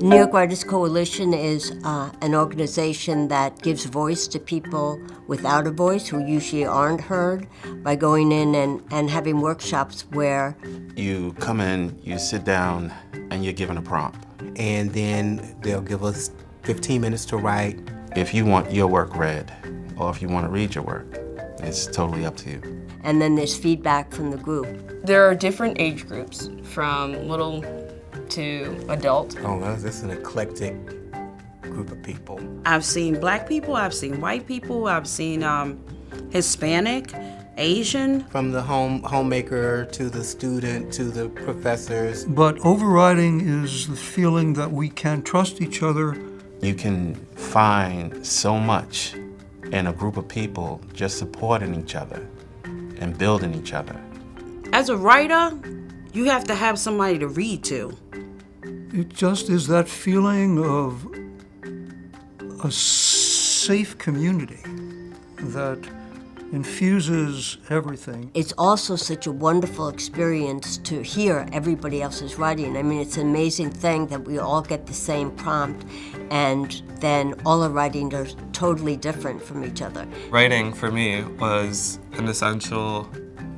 New York Writers Coalition is an organization that gives voice to people without a voice who usually aren't heard by going in and having workshops where you come in, you sit down, and you're given a prompt. And then they'll give us 15 minutes to write. If you want your work read, or if you want to read your work, it's totally up to you. and then there's feedback from the group. There are different age groups, from little to adult. Oh, well, this is an eclectic group of people. I've seen black people, I've seen white people, I've seen Hispanic, Asian. From the homemaker to the student to the professors. But overriding is the feeling that we can trust each other. You can find so much in a group of people just supporting each other and building each other. As a writer, you have to have somebody to read to. It just is that feeling of a safe community that infuses everything. It's also such a wonderful experience to hear everybody else's writing. I mean, it's an amazing thing that we all get the same prompt and then all our writing are totally different from each other. Writing for me was an essential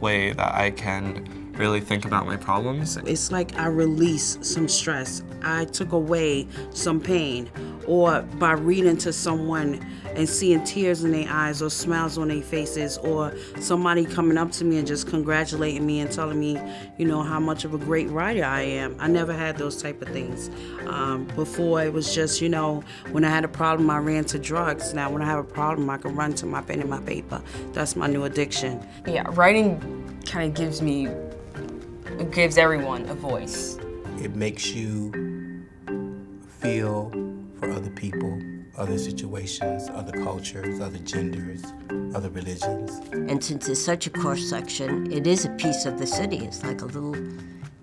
way that I can really think about my problems. It's like I release some stress. I took away some pain. Or by reading to someone and seeing tears in their eyes or smiles on their faces, or somebody coming up to me and just congratulating me and telling me, you know, how much of a great writer I am. I never had those type of things. Before it was just, you know, when I had a problem, I ran to drugs. Now when I have a problem, I can run to my pen and my paper. That's my new addiction. Yeah, writing kind of gives everyone a voice. It makes you feel for other people, other situations, other cultures, other genders, other religions. And since it's such a cross section, it is a piece of the city. It's like a little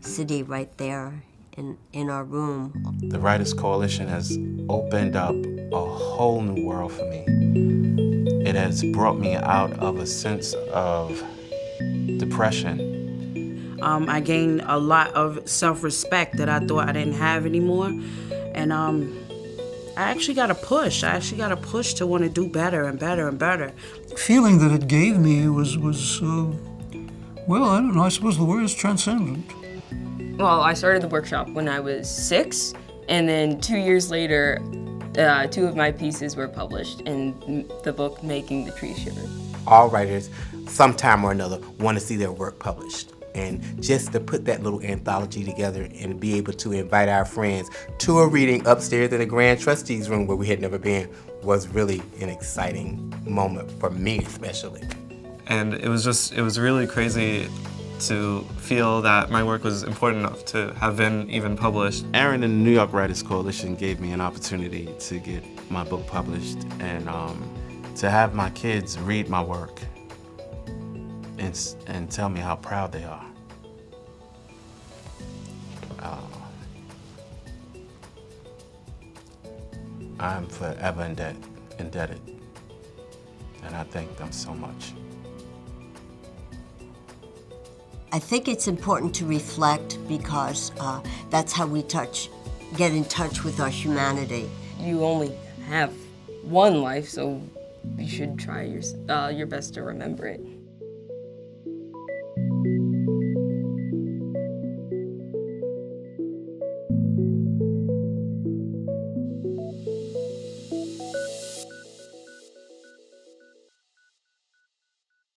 city right there in our room. The Writers Coalition has opened up a whole new world for me. It has brought me out of a sense of depression. I gained a lot of self-respect that I thought I didn't have anymore. And I actually got a push. I actually got a push to want to do better and better and better. The feeling that it gave me was well, I don't know, I suppose the word is transcendent. Well, I started the workshop when I was 6, and then 2 years later, 2 of my pieces were published in the book Making the Trees Shiver. All writers, sometime or another, want to see their work published. And just to put that little anthology together and be able to invite our friends to a reading upstairs in the Grand Trustees room where we had never been was really an exciting moment for me especially. And it was really crazy to feel that my work was important enough to have been even published. Aaron and the New York Writers Coalition gave me an opportunity to get my book published and to have my kids read my work and tell me how proud they are. I'm forever indebted, and I thank them so much. I think it's important to reflect because that's how we get in touch with our humanity. You only have one life, so you should try your best to remember it.